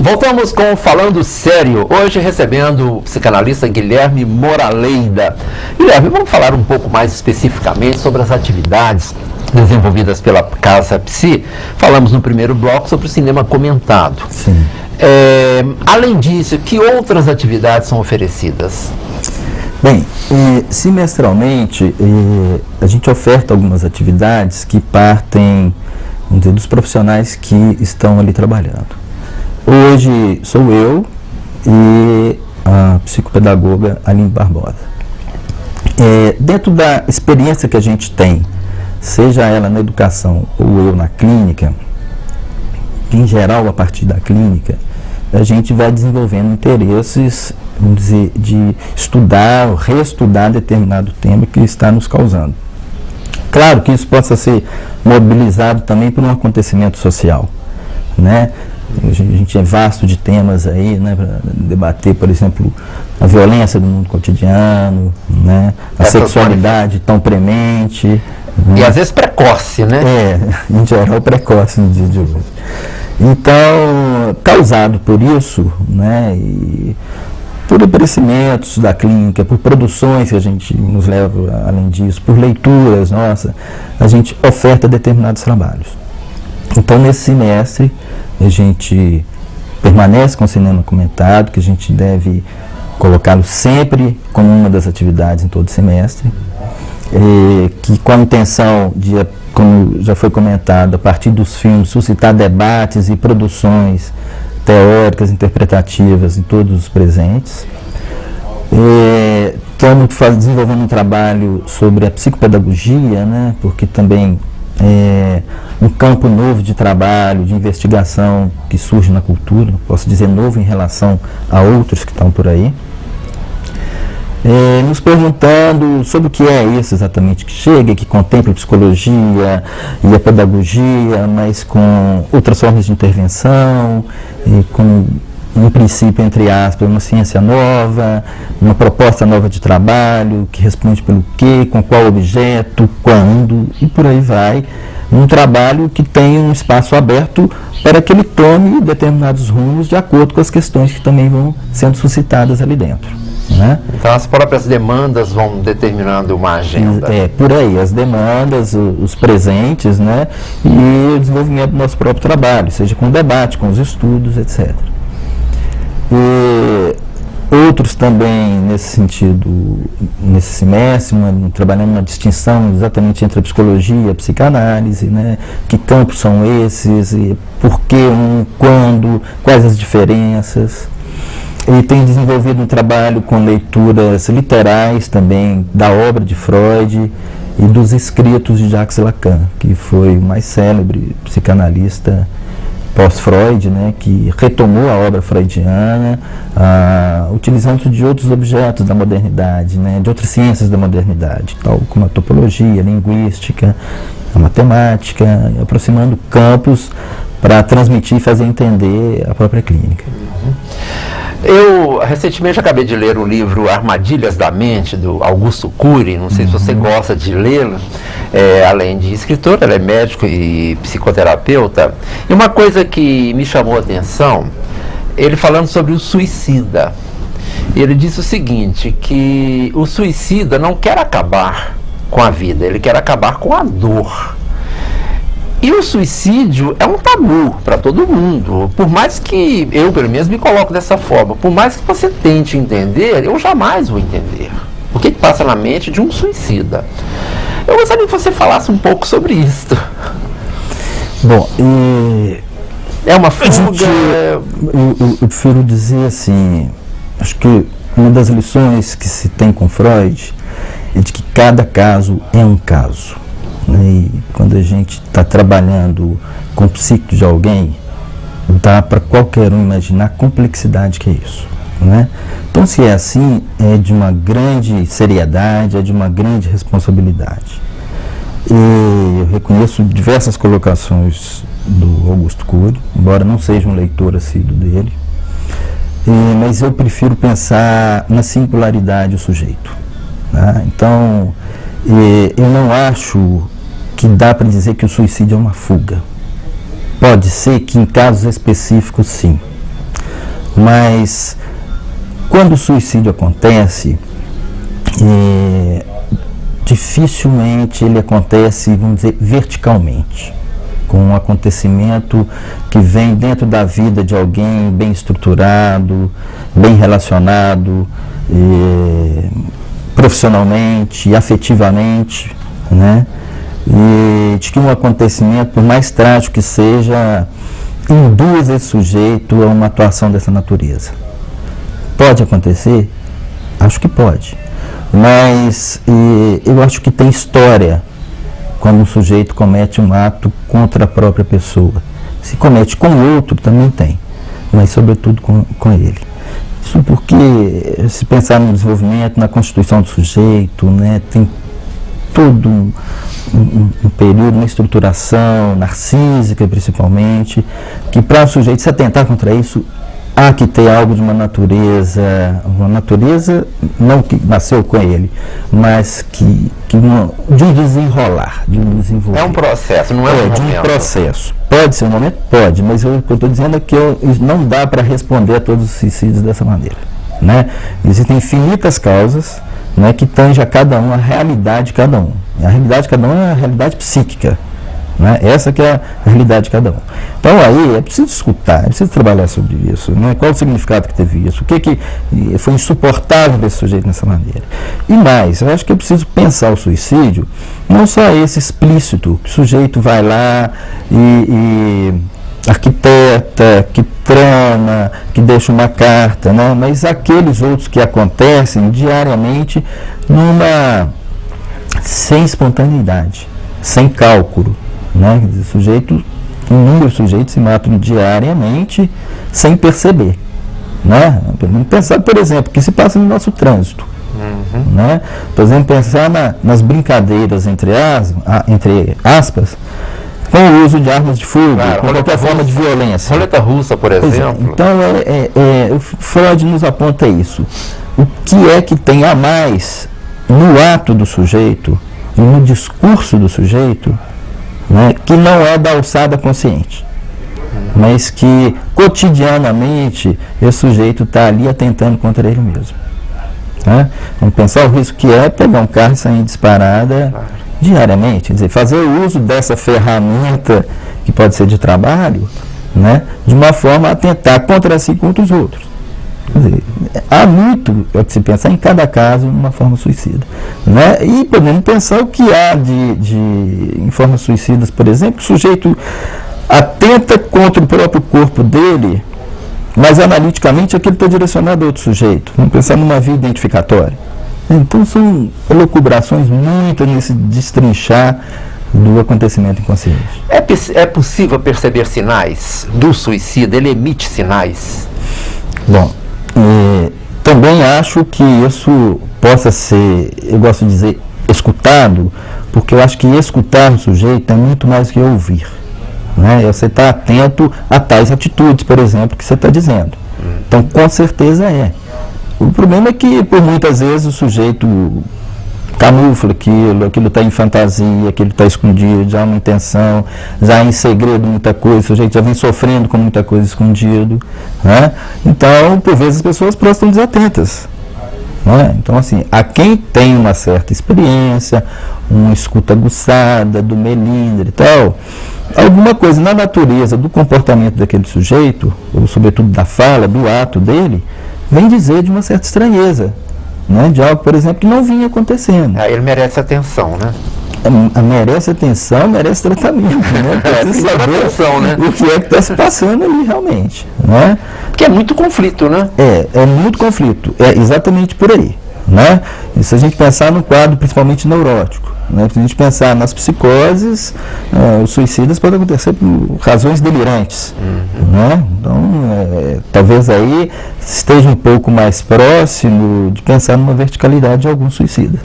Voltamos com Falando Sério, hoje recebendo o psicanalista Guilherme Moraleida. Guilherme, vamos falar um pouco mais especificamente sobre as atividades desenvolvidas pela Casa Psi. Falamos no primeiro bloco sobre o cinema comentado. Sim. Além disso, que outras atividades são oferecidas? Bem, semestralmente a gente oferta algumas atividades que partem, vamos dizer, dos profissionais que estão ali trabalhando. Hoje sou eu e a psicopedagoga Aline Barbosa. Dentro da experiência que a gente tem, seja ela na educação ou eu na clínica, em geral a partir da clínica, a gente vai desenvolvendo interesses, vamos dizer, de estudar ou reestudar determinado tema que está nos causando. Claro que isso possa ser mobilizado também por um acontecimento social, né? A gente é vasto de temas aí, né, para debater, por exemplo, a violência do mundo cotidiano, né, a sexualidade tão premente. E às vezes precoce, né? Em geral precoce no dia de hoje. Então, causado por isso, né, e por aparecimentos da clínica, por produções que a gente nos leva além disso, por leituras, nossa, a gente oferta determinados trabalhos. Então, nesse semestre, a gente permanece com o cinema comentado, que a gente deve colocá-lo sempre como uma das atividades em todo semestre, que com a intenção de, como já foi comentado, a partir dos filmes, suscitar debates e produções teóricas, interpretativas em todos os presentes. Estamos desenvolvendo um trabalho sobre a psicopedagogia, né, porque também um campo novo de trabalho, de investigação que surge na cultura, posso dizer novo em relação a outros que estão por aí. Nos perguntando sobre o que é isso exatamente que chega, que contempla a psicologia e a pedagogia, mas com outras formas de intervenção, e com um princípio, entre aspas, uma ciência nova, uma proposta nova de trabalho, que responde pelo quê, com qual objeto, quando, e por aí vai. Um trabalho que tem um espaço aberto para que ele tome determinados rumos de acordo com as questões que também vão sendo suscitadas ali dentro, né? Então as próprias demandas vão determinando uma agenda. Por aí, as demandas, os presentes, né? E o desenvolvimento do nosso próprio trabalho, seja com debate, com os estudos, etc. Outros também, nesse sentido, nesse semestre, trabalhando na distinção exatamente entre a psicologia e a psicanálise, né? Que campos são esses, e por que quando, quais as diferenças. E tem desenvolvido um trabalho com leituras literais também da obra de Freud e dos escritos de Jacques Lacan, que foi o mais célebre psicanalista pós-Freud, né, que retomou a obra freudiana, utilizando de outros objetos da modernidade, né, de outras ciências da modernidade, tal como a topologia, a linguística, a matemática, aproximando campos para transmitir e fazer entender a própria clínica. Eu recentemente acabei de ler o livro Armadilhas da Mente, do Augusto Cury. Não sei se você gosta de lê-lo. Além de escritor, ele é médico e psicoterapeuta. E uma coisa que me chamou a atenção, ele falando sobre o suicida. Ele disse o seguinte, que o suicida não quer acabar com a vida, ele quer acabar com a dor. E o suicídio é um tabu para todo mundo. Por mais que eu, pelo menos, me coloco dessa forma, por mais que você tente entender, eu jamais vou entender o que passa na mente de um suicida. Eu gostaria que você falasse um pouco sobre isso. Bom, é uma fuga? Eu prefiro dizer assim, acho que uma das lições que se tem com Freud é de que cada caso é um caso. E quando a gente está trabalhando com o psíquico de alguém, dá para qualquer um imaginar a complexidade que é isso, né? Então, se é assim, é de uma grande seriedade, é de uma grande responsabilidade. E eu reconheço diversas colocações do Augusto Cury, embora não seja um leitor assíduo dele, mas eu prefiro pensar na singularidade do sujeito, né? Então, eu não acho que dá para dizer que o suicídio é uma fuga. Pode ser que em casos específicos sim, Mas quando o suicídio acontece, dificilmente ele acontece, vamos dizer, verticalmente, com um acontecimento que vem dentro da vida de alguém bem estruturado, bem relacionado, profissionalmente, afetivamente, né? E de que um acontecimento, por mais trágico que seja, induz esse sujeito a uma atuação dessa natureza. Pode acontecer? Acho que pode. Mas eu acho que tem história quando um sujeito comete um ato contra a própria pessoa. Se comete com o outro, também tem, mas sobretudo com ele. Isso porque, se pensar no desenvolvimento, na constituição do sujeito, né, tem todo um período, uma estruturação narcísica, principalmente, que para o sujeito se atentar contra isso, há que ter algo de uma natureza não que nasceu com ele, mas de um desenrolar, de um desenvolver. É um processo, não é um momento. De um processo. Pode ser um momento? Pode, mas o que eu estou dizendo é que não dá para responder a todos os suicídios dessa maneira, né? Existem infinitas causas, né, que tange a cada um, a realidade de cada um. A realidade de cada um é a realidade psíquica, né? Essa que é a realidade de cada um. Então aí é preciso escutar, é preciso trabalhar sobre isso, né? Qual o significado que teve isso, o que foi insuportável desse sujeito nessa maneira. E mais, eu acho que é preciso pensar o suicídio, não só esse explícito, que o sujeito vai lá e arquiteta, que trama, que deixa uma carta, né? Mas aqueles outros que acontecem diariamente sem espontaneidade, sem cálculo, né? Inúmeros sujeitos se matam diariamente sem perceber, né? Pensar, por exemplo, o que se passa no nosso trânsito, né? Por exemplo, pensar nas brincadeiras entre aspas, com o uso de armas de fogo, com qualquer forma de violência. Roleta russa, por exemplo. Então, Freud nos aponta isso. O que é que tem a mais no ato do sujeito e no discurso do sujeito, né, que não é da alçada consciente, mas que cotidianamente esse sujeito está ali atentando contra ele mesmo, né? Vamos pensar o risco que é pegar um carro e sair disparada diariamente, quer dizer, fazer o uso dessa ferramenta que pode ser de trabalho, né, de uma forma a atentar contra si e contra os outros. Quer dizer, há muito a que se pensar em cada caso uma forma suicida, né? E podemos pensar o que há em formas suicidas, por exemplo, o sujeito atenta contra o próprio corpo dele, mas analiticamente aquilo está direcionado a outro sujeito. Vamos pensar numa via identificatória. Então são elucubrações muito nesse destrinchar do acontecimento inconsciente. É possível perceber sinais do suicida? Ele emite sinais? Bom, também acho que isso possa ser, eu gosto de dizer, escutado, porque eu acho que escutar o sujeito é muito mais do que ouvir, né? Você está atento a tais atitudes, por exemplo, que você está dizendo. Então, com certeza é. O problema é que, por muitas vezes, o sujeito camufla aquilo está em fantasia, aquilo está escondido, já há uma intenção, já há em segredo muita coisa, o sujeito já vem sofrendo com muita coisa escondido, né? Então, por vezes, as pessoas estão desatentas, né? Então, assim, a quem tem uma certa experiência, uma escuta aguçada, do melindre e tal, alguma coisa na natureza do comportamento daquele sujeito, ou sobretudo da fala, do ato dele, vem dizer de uma certa estranheza, né? De algo, por exemplo, que não vinha acontecendo. Ele merece atenção, né? Merece atenção, merece tratamento, né? Precisa saber atenção, né? O que é que está se passando ali realmente, né? Porque é muito conflito, né? É muito conflito, é exatamente por aí, né? E se a gente pensar no quadro principalmente neurótico, né? Se a gente pensar nas psicoses, os suicidas podem acontecer por razões delirantes, né? Então, talvez aí esteja um pouco mais próximo de pensar numa verticalidade de algum suicida.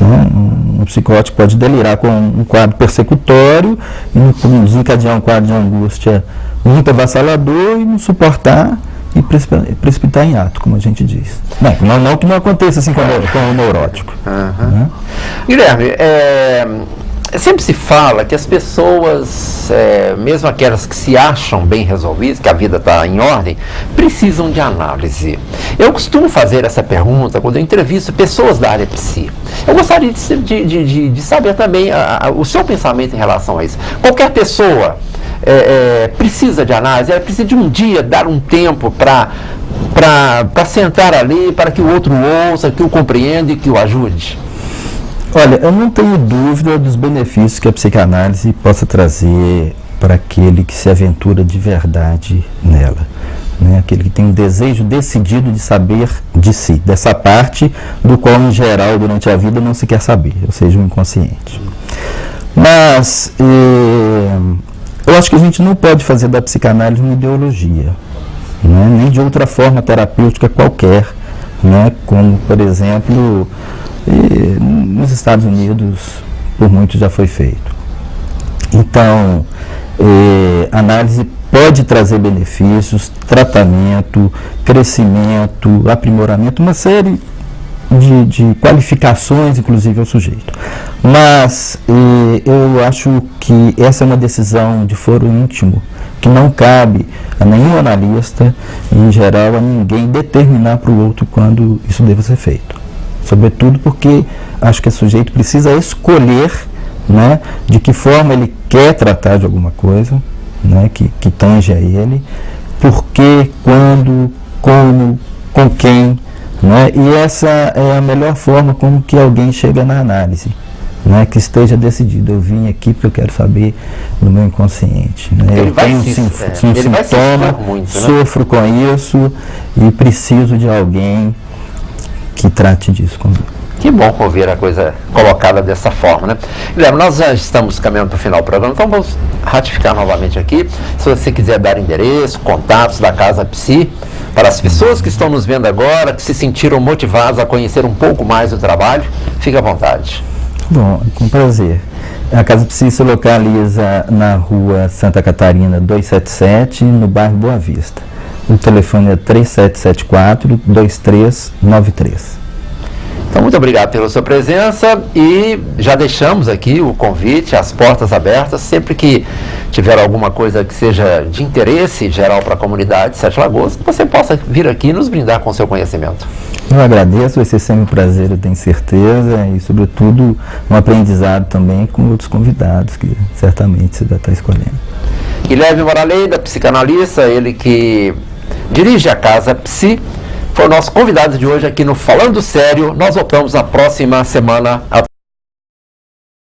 Um psicótico pode delirar com um quadro persecutório e desencadear um quadro de angústia muito avassalador e não suportar e precipitar em ato, como a gente diz. Não que não aconteça assim com o neurótico. Guilherme, sempre se fala que as pessoas, mesmo aquelas que se acham bem resolvidas, que a vida está em ordem, precisam de análise. Eu costumo fazer essa pergunta quando eu entrevisto pessoas da área psi. Eu gostaria de saber também o seu pensamento em relação a isso. Qualquer pessoa precisa de análise, ela precisa de um dia, dar um tempo para sentar ali, para que o outro ouça, que o compreenda e que o ajude. Olha, eu não tenho dúvida dos benefícios que a psicanálise possa trazer para aquele que se aventura de verdade nela, né? Aquele que tem um desejo decidido de saber de si, dessa parte do qual, em geral, durante a vida não se quer saber, ou seja, o inconsciente. Mas eu acho que a gente não pode fazer da psicanálise uma ideologia, né? Nem de outra forma terapêutica qualquer, né? Como, por exemplo, nos Estados Unidos, por muito já foi feito. Então, análise pode trazer benefícios, tratamento, crescimento, aprimoramento, uma série de qualificações, inclusive, ao sujeito. Mas eu acho que essa é uma decisão de foro íntimo, que não cabe a nenhum analista, e, em geral, a ninguém determinar para o outro quando isso deva ser feito. Sobretudo porque acho que o sujeito precisa escolher, né, de que forma ele quer tratar de alguma coisa, né, que tange a ele, por que, quando, como, com quem, né, e essa é a melhor forma como que alguém chega na análise, né, que esteja decidido. Eu vim aqui porque eu quero saber do meu inconsciente, né, eu tenho um sintoma, muito, né? Sofro com isso e preciso de alguém que trate disso comigo. Que bom ouvir a coisa colocada dessa forma, né? Guilherme, nós já estamos caminhando para o final do programa, então vamos ratificar novamente aqui. Se você quiser dar endereço, contatos da Casa Psi, para as pessoas que estão nos vendo agora, que se sentiram motivadas a conhecer um pouco mais do trabalho, fique à vontade. Bom, com prazer. A Casa Psi se localiza na rua Santa Catarina 277, no bairro Boa Vista. O telefone é 3774-2393. Então, muito obrigado pela sua presença e já deixamos aqui o convite, as portas abertas, sempre que tiver alguma coisa que seja de interesse geral para a comunidade de Sete Lagoas, que você possa vir aqui e nos brindar com o seu conhecimento. Eu agradeço, vai ser sempre um prazer, eu tenho certeza, e sobretudo um aprendizado também com outros convidados, que certamente você vai estar escolhendo. Guilherme Moraleda, psicanalista, ele que dirige a Casa Psi, foi o nosso convidado de hoje aqui no Falando Sério. Nós voltamos na próxima semana.